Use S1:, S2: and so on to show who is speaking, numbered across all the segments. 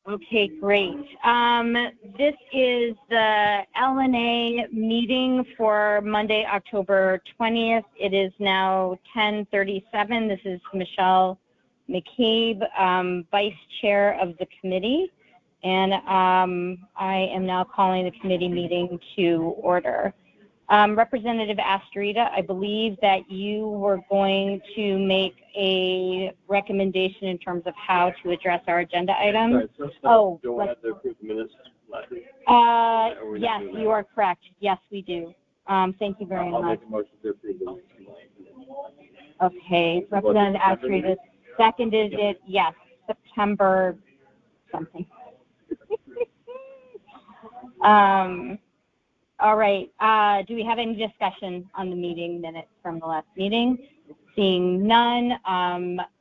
S1: Okay, great. This is the LNA meeting for Monday, October 20th. It is now 10:37. This is Michelle McCabe, Vice Chair of the committee, and I am now calling the committee meeting to order. Representative Asterita, I believe that you were going to make a recommendation in terms of how to address our agenda items.
S2: Do we have to approve the minutes?
S1: Yes, you are correct. Yes, we do. Thank you very much.
S2: I'll make a motion to approve the minutes.
S1: Okay, Representative Asterita seconded it. Yes, September something. All right. Do we have any discussion on the meeting minutes from the last meeting? Seeing none,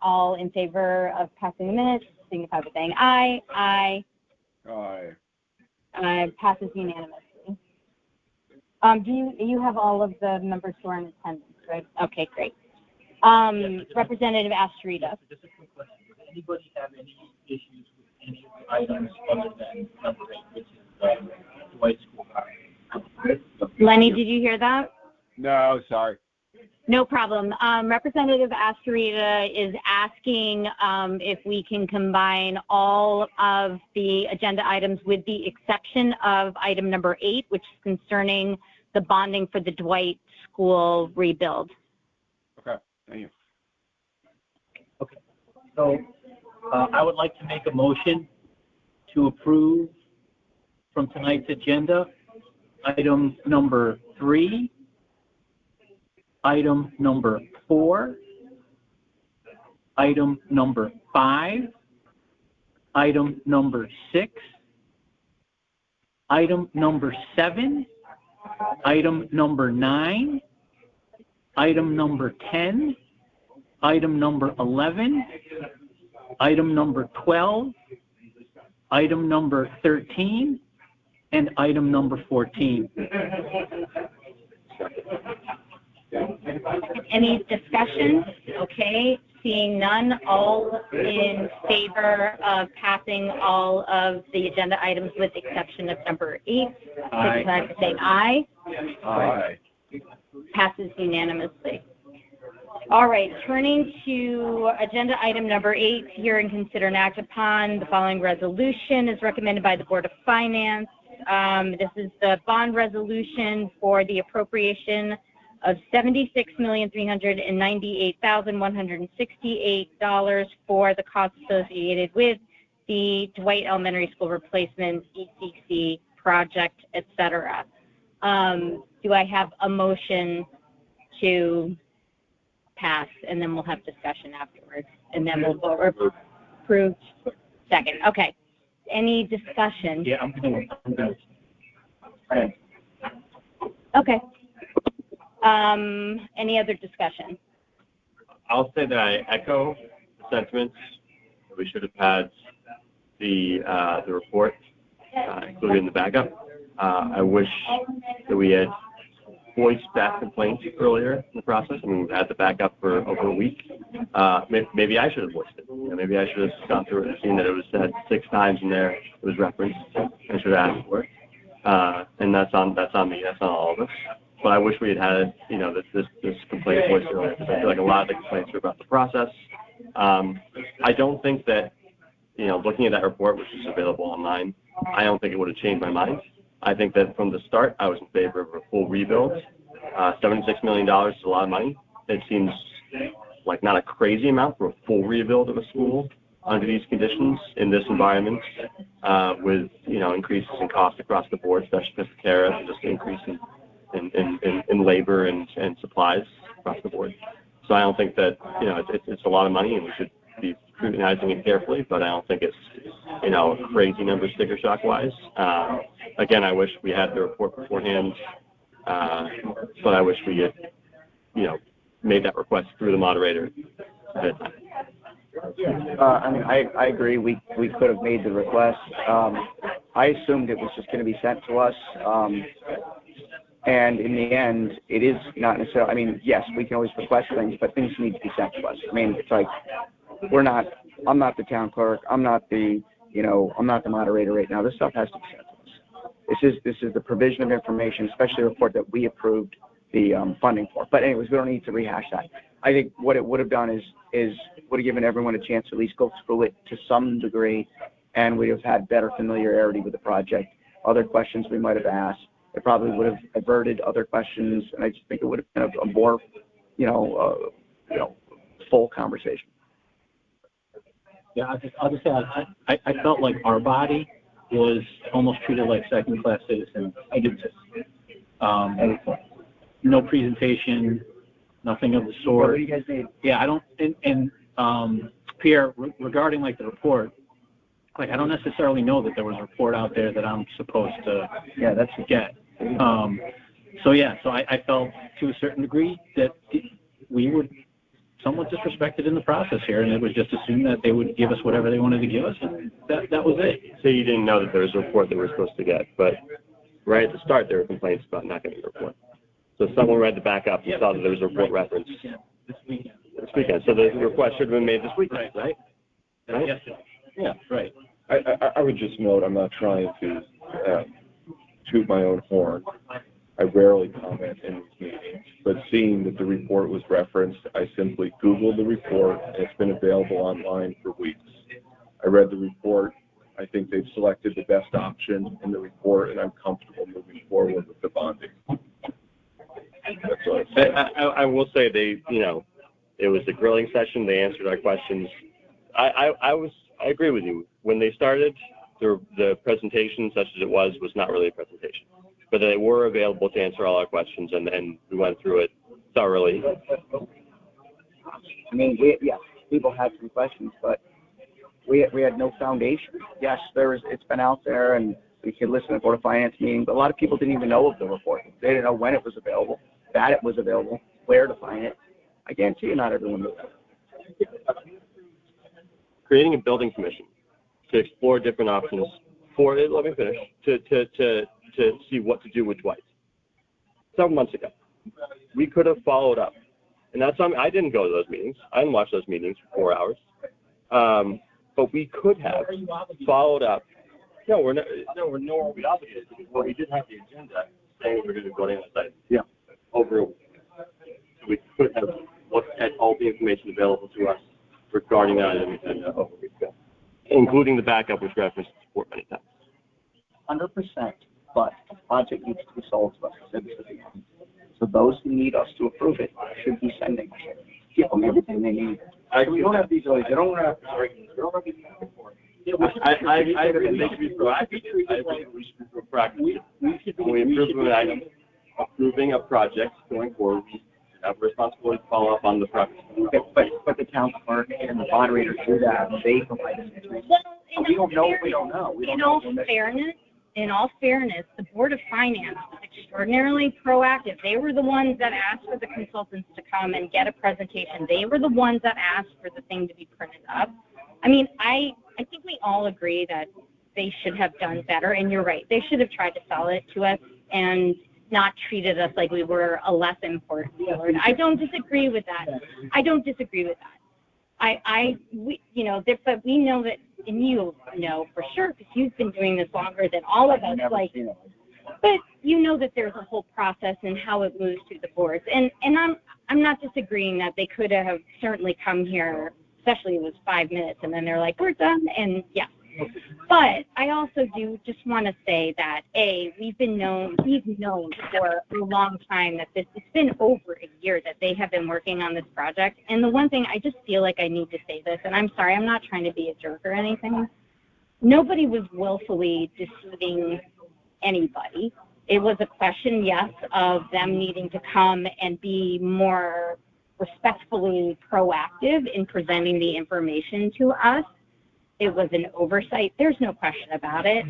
S1: all in favor of passing the minutes, signify by saying aye. Aye.
S2: Aye.
S1: Passes unanimously. Do you have all of the members who are in attendance, right? Okay, great. Representative Asterita.
S3: Just a quick question. Does anybody have any issues with any of the items other than number 8, which is Dwight School Park?
S1: Lenny, did you hear that?
S2: No, sorry.
S1: No problem. Representative Asterita is asking if we can combine all of the agenda items with the exception of item number 8, which is concerning the bonding for the Dwight School rebuild.
S2: Okay, thank you.
S3: Okay. So I would like to make a motion to approve from tonight's agenda item number 3, item number 4, item number 5, item number 6, item number 7, item number 9, item number 10, item number 11, item number 12, item number 13, and item number 14.
S1: Any discussion? Okay, seeing none, all in favor of passing all of the agenda items with the exception of number 8, signify by saying aye.
S2: Aye.
S1: Passes unanimously. All right, turning to agenda item number 8, hear and consider and act upon the following resolution is recommended by the Board of Finance. This is the bond resolution for the appropriation of $76,398,168 for the costs associated with the Dwight Elementary School replacement, ECC project, etc. Do I have a motion to pass, and then we'll have discussion afterwards, and then we'll vote approved. Second. Okay. Any discussion?
S3: Yeah, I'm going to.
S1: Okay. Any other discussion?
S4: I'll say that I echo the sentiments. We should have had the report included in the backup. I wish that we had voiced that complaint earlier in the process. I mean, we've had the backup for over a week. Maybe I should have voiced it. You know, maybe I should have gone through it and seen that it was said 6 times in there. It was referenced. I should have asked for it. And that's on me. That's on all of us. But I wish we had this complaint voiced earlier, because I feel like a lot of the complaints are about the process. I don't think that, looking at that report, which is available online, I don't think it would have changed my mind. I think that from the start, I was in favor of a full rebuild. $76 million is a lot of money. It seems like not a crazy amount for a full rebuild of a school under these conditions in this environment, with increases in cost across the board, especially because of tariffs and just increase in labor and supplies across the board. So I don't think that it's a lot of money, and we should be scrutinizing it carefully. But I don't think it's a crazy number sticker shock wise. Again, I wish we had the report beforehand, but I wish we had made that request through the moderator ahead of time.
S5: I agree. We could have made the request. I assumed it was just going to be sent to us. And in the end, it is not necessarily, yes, we can always request things, but things need to be sent to us. It's like, I'm not the town clerk. I'm not the you know, I'm not the moderator right now. This stuff has to be sent to us. This is the provision of information, especially a report that we approved the funding for. But anyways, we don't need to rehash that. I think what it would have done is would have given everyone a chance to at least go through it to some degree, and we have had better familiarity with the project. Other questions we might have asked, it probably would have averted other questions, and I just think it would have been a more, full conversation.
S3: Yeah, I'll just say I felt like our body was almost treated like second-class citizens. I did too. No presentation, nothing of the sort.
S5: What do you guys need?
S3: Yeah, I don't. And Pierre, regarding like the report, like I don't necessarily know that there was a report out there that I'm supposed to get. So I felt to a certain degree that we were somewhat disrespected in the process here, and it was just assumed that they would give us whatever they wanted to give us, and that was it.
S4: So you didn't know that there was a report that we were supposed to get, but right at the start there were complaints about not getting a report. So someone read the backup and saw that there was a report reference.
S3: This weekend.
S4: This weekend. So the request should have been made this weekend,
S3: Right? Yesterday. Yeah, right.
S2: I would just note, I'm not trying to toot my own horn. I rarely comment in these meetings, but seeing that the report was referenced, I simply Googled the report, and it's been available online for weeks. I read the report. I think they've selected the best option in the report, and I'm comfortable moving forward with the bonding. That's what
S4: I will say it was a grilling session. They answered our questions. I agree with you. When they started, the presentation, such as it was not really a presentation. But they were available to answer all our questions, and then we went through it thoroughly.
S5: I mean, people had some questions, but we had no foundation. Yes, it's been out there, and we could listen to the Board of Finance meeting, but a lot of people didn't even know of the report. They didn't know when it was available, that it was available, where to find it. I guarantee you not everyone knew that.
S4: Creating a building commission to explore different options let me finish, to see what to do with Dwight. Several months ago, we could have followed up. And that's something, I didn't go to those meetings. I didn't watch those meetings for 4 hours. But we could have followed up. No, we're nowhere we obligated. Well, we did have the agenda saying we were going to go on the site.
S5: Yeah.
S4: Over a week. So we could have looked at all the information available to us regarding that agenda over a week ago, including the backup, which referenced support many times.
S5: 100%, but the project needs to be sold to us. So those who need us to approve it should be sending us. Give them everything they need.
S2: we don't have these. They don't have. We don't have these.
S4: I agree. They should be proactive. I agree. We should be proactive. When we approve an item, approving a project going forward, we have a responsibility to follow up on the project.
S5: But the town clerk and the moderator do that. They provide us information.
S1: Well,
S5: We don't know. We don't know.
S1: In all fairness, the Board of Finance was extraordinarily proactive. They were the ones that asked for the consultants to come and get a presentation. They were the ones that asked for the thing to be printed up. I mean, I think we all agree that they should have done better, and you're right. They should have tried to sell it to us and not treated us like we were a less important board. I don't disagree with that. But we know that, and you know for sure, because you've been doing this longer than all of us. But you know that there's a whole process and how it moves through the boards. And I'm not disagreeing that they could have certainly come here, especially it was 5 minutes, and then they're like, we're done, and yeah. But I also do just want to say that, we've known for a long time that it's been over a year that they have been working on this project. And the one thing, I just feel like I need to say this, and I'm sorry, I'm not trying to be a jerk or anything. Nobody was willfully deceiving anybody. It was a question, yes, of them needing to come and be more respectfully proactive in presenting the information to us. It was an oversight. There's no question about it.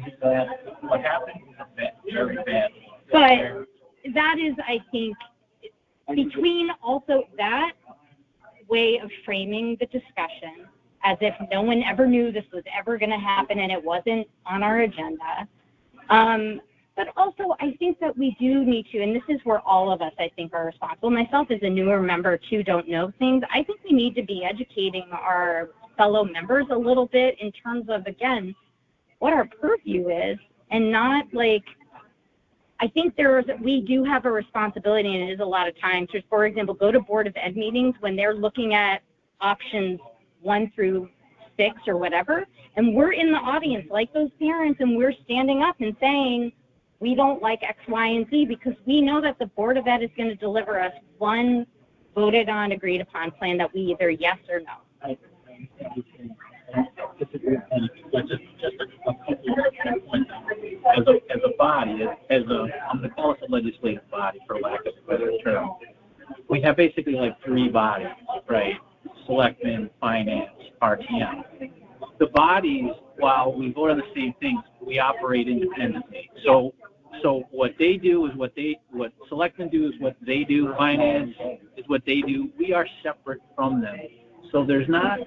S3: What happened was very bad.
S1: But that is, I think, between also that way of framing the discussion as if no one ever knew this was ever going to happen and it wasn't on our agenda. But also, I think that we do need to, and this is where all of us, I think, are responsible. Myself as a newer member, too, don't know things. I think we need to be educating our fellow members a little bit in terms of, again, what our purview is, and not like, I think we do have a responsibility, and it is a lot of times. So, for example, go to Board of Ed meetings when they're looking at options 1 through 6 or whatever, and we're in the audience like those parents, and we're standing up and saying, we don't like X, Y, and Z, because we know that the Board of Ed is going to deliver us one voted on, agreed upon plan that we either yes or no.
S3: I disagree with you, but just a couple points. As a body, I'm going to call us a legislative body, for lack of a better term. We have basically like 3 bodies, right? Selectmen, Finance, RTM. The bodies, while we vote on the same things, we operate independently. So what they do is what Selectmen do is what they do. Finance is what they do. We are separate from them. So there is not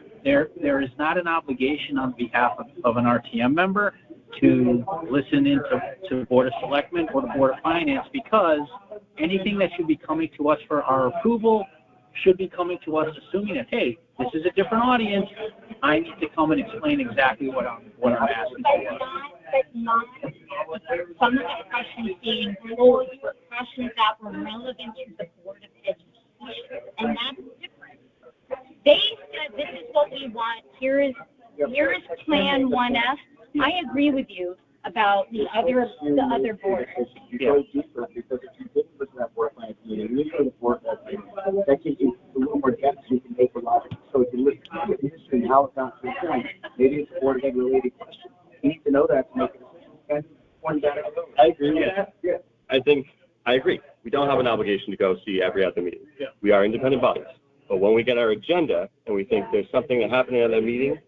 S3: an obligation on behalf of an RTM member to listen into the Board of Selectmen or the Board of Finance, because anything that should be coming to us for our approval should be coming to us assuming that, hey, this is a different audience. I need to come and explain exactly what I'm asking for.
S1: Some of the questions being posed were questions that were relevant to the Board of Education, and that's different. They said, this is what we want. Here is Plan 1F. I agree with you about the other boards.
S5: You go deeper, because if you didn't listen to that Board of Finance meeting, you go to the Board of Ed meeting, that gives you a little more depth so you can make a logic. So if you listen to the history and how it got to the point, maybe it's a Board of Ed related question. You need to know that to make a decision. And point that out.
S4: I agree with that. Yeah. I agree. We don't have an obligation to go see every other meeting.
S3: Yeah.
S4: We are independent bodies. But when we get our agenda and we think there's something that happened at that meeting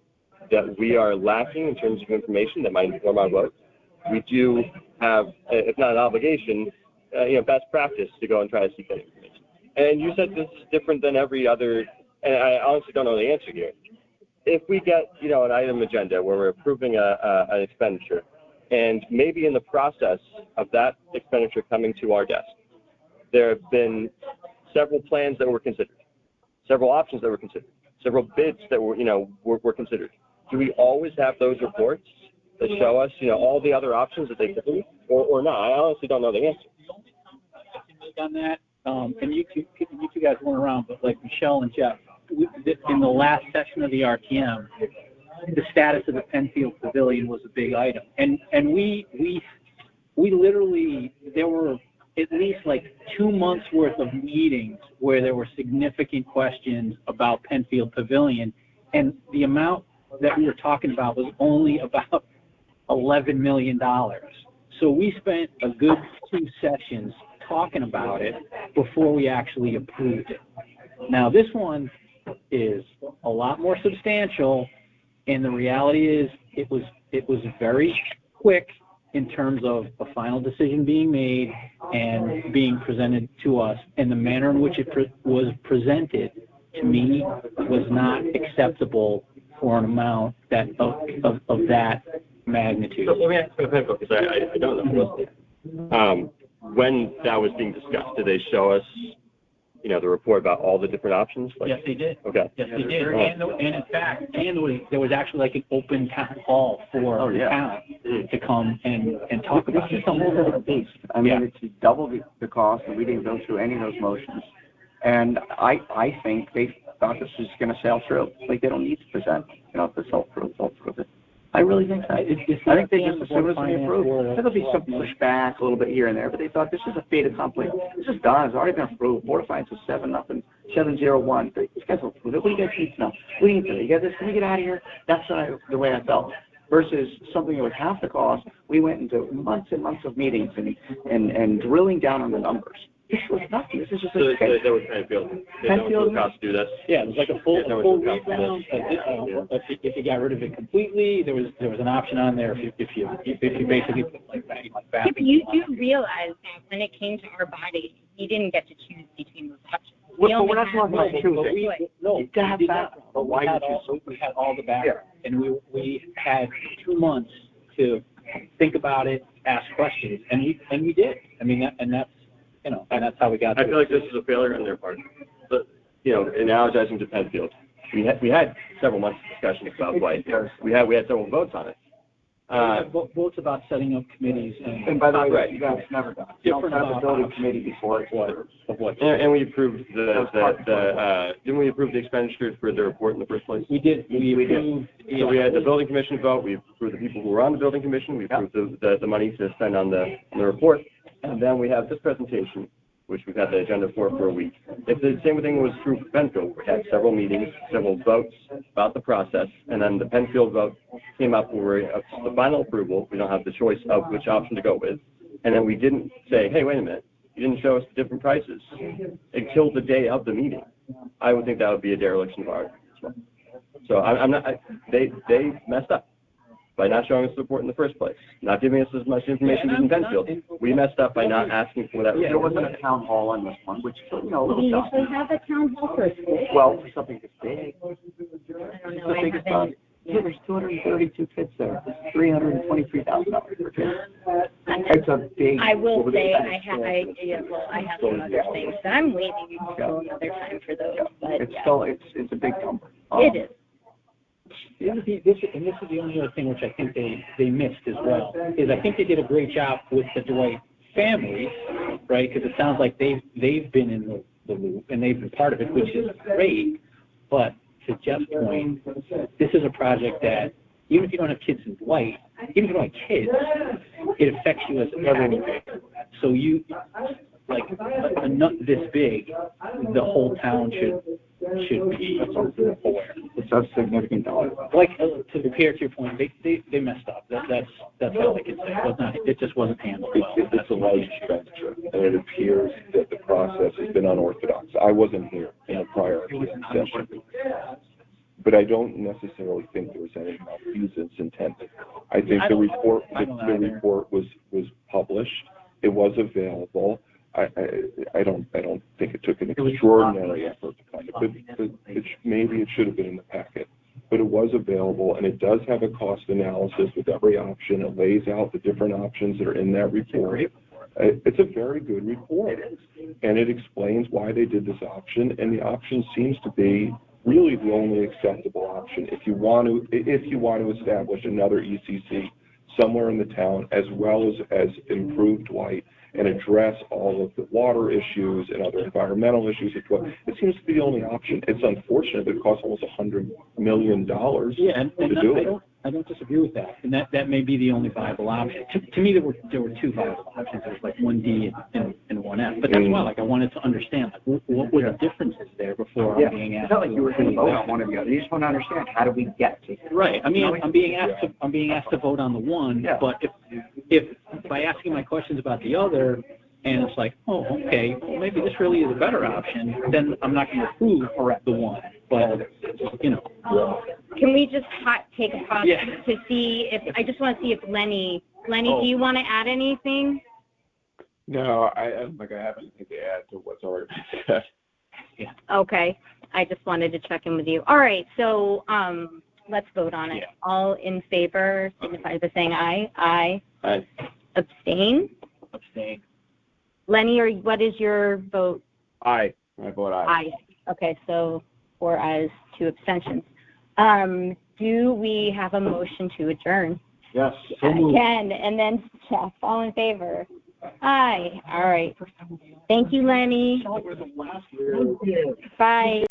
S4: that we are lacking in terms of information that might inform our vote, we do have, if not an obligation, best practice to go and try to seek that information. And you said this is different than every other, and I honestly don't know the answer here. If we get, an item agenda where we're approving an expenditure, and maybe in the process of that expenditure coming to our desk, there have been several plans that were considered, several options that were considered, several bids that were considered. Do we always have those reports that show us, all the other options that they could do, or not? I honestly don't know the answer.
S3: The only comment I can make on that, and you two guys weren't around, but like Michelle and Jeff, in the last session of the RTM, the status of the Penfield Pavilion was a big item, and we literally, there were at least like 2 months worth of meetings where there were significant questions about Penfield Pavilion, and the amount that we were talking about was only about $11 million. So we spent a good 2 sessions talking about it before we actually approved it. Now this one is a lot more substantial, and the reality is it was very quick in terms of a final decision being made and being presented to us, and the manner in which it was presented to me was not acceptable for an amount of that magnitude.
S4: So let me ask you a question, because I don't know. When that was being discussed, did they show us, the report about all the different options?
S3: Yes, they did.
S4: Okay.
S3: Yes, they did. And in fact, there was actually like an open town hall for the town to come and talk about it.
S5: It's a whole different beast. I mean, it's double the cost, and we didn't go through any of those motions. And I think they thought this was going to sail through. Like, they don't need to present, the sail through it. I really think that. I think they just assumed it was going to be approved. There'll be some pushback a little bit here and there, but they thought this is a fait accompli. This is done. It's already been approved. Board of Finance was 7-0, 7-0-1. These guys will approve it. What do you guys need to know? What do you need to know? You got this? Can we get out of here? That's the way I felt. Versus something that was half the cost, we went into months and months of meetings and drilling down on the numbers. This was nothing. This is just
S4: so that was Penfield. Penfield cost to do this.
S3: Yeah, it was like a full rebound. If you got rid of it completely, there was an option on there if you basically put like back.
S1: Yeah, but you do realize that when it came to our body, you didn't get to choose between those options.
S5: Well, we're not talking about choosing.
S3: We had all the background, and we had 2 months to think about it, ask questions, and we did. I mean, that's. And that's how we got.
S4: I feel like this is a failure on their part. But analogizing to Penfield, we had several months of discussion about White. We had several votes on it.
S3: Votes about setting up committees
S5: And by the way,
S4: Right.
S5: you guys never done. You don't set up a building committee before.
S3: of what.
S4: And we approved didn't we approve the expenditures for the report in the first place?
S3: We did. We approved.
S4: So we had the building commission vote, we approved the people who were on the building commission, we approved the money to spend on the report, and then we have this presentation, which we've had the agenda for a week. If the same thing was true for Penfield, we had several meetings, several votes about the process, and then the Penfield vote came up where we're up to the final approval, we don't have the choice of which option to go with, and then we didn't say, hey, wait a minute, you didn't show us the different prices until the day of the meeting. I would think that would be a dereliction of our argument as well. So they messed up by not showing us the report in the first place, not giving us as much information as in Penfield. We messed up by not asking for that.
S5: There wasn't a town hall on this one, which, a
S1: We
S5: little
S1: usually
S5: tough.
S1: have a town hall for a school.
S5: Well, for something that's big.
S1: I don't know,
S5: The
S1: I
S5: biggest
S1: haven't.
S5: one. Yeah, there's 232 kids there. It's $323,000 per kid. It's a big.
S1: I will say,
S5: expense.
S1: I have some other things that I'm waiting until another time for those, but
S5: It's
S1: yeah.
S5: still, it's a big number.
S1: It is.
S3: This is the only other thing which I think they missed as well, is I think they did a great job with the Dwight family, right? Because it sounds like they've been in the loop and they've been part of it, which is great. But to Jeff's point, this is a project that even if you don't have kids in Dwight, even if you don't have kids, it affects you as a taxpayer. So you, like, a nut this big, the whole town should be aware.
S5: It's a significant dollar.
S3: Like, to compare to your point, they messed up. That's all I can say. It just wasn't handled well.
S2: It's a large expenditure, and it appears that the process has been unorthodox. I wasn't here in the prior session, but I don't necessarily think there was any malfeasance intended. I think the report was published. It was available. I don't think it took an extraordinary effort to find it, but maybe it should have been in the packet. But it was available, and it does have a cost analysis with every option. It lays out the different options that are in that report. It's a very good report, and it explains why they did this option, and the option seems to be really the only acceptable option if you want to establish another ECC somewhere in the town, as well as improve Dwight and address all of the water issues and other environmental issues. It seems to be the only option. It's unfortunate that it costs almost $100 million to do it.
S3: I don't disagree with that, and that may be the only viable option. To me, there were two viable options. There was like 1D and 1F, but that's why, like, I wanted to understand, like, what were the differences there before I'm being asked.
S5: It's not like you were going to vote on one or the other. You just want to understand, how do we get to it?
S3: Right. I mean, I'm being asked to vote on the one, but if by asking my questions about the other, and it's like, oh, okay, well, maybe this really is a better option, then I'm not going to approve the one. But,
S1: Can we just take a pause
S3: Yeah.
S1: to see I just want to see if Lenny, do you want to add anything?
S2: No, I don't think I have anything to add to what's already been said.
S3: Yeah.
S1: Okay. I just wanted to check in with you. All right. So let's vote on it.
S3: Yeah.
S1: All in favor, signify by saying aye. Aye.
S4: Aye.
S1: Abstain?
S3: Abstain.
S1: Lenny, what is your vote?
S2: Aye. I vote aye.
S1: Aye. Okay. So 4 ayes, 2 abstentions. Do we have a motion to adjourn?
S2: Yes.
S1: Ken, and then Jeff, all in favor? Aye. All right. Thank you, Lenny. Bye.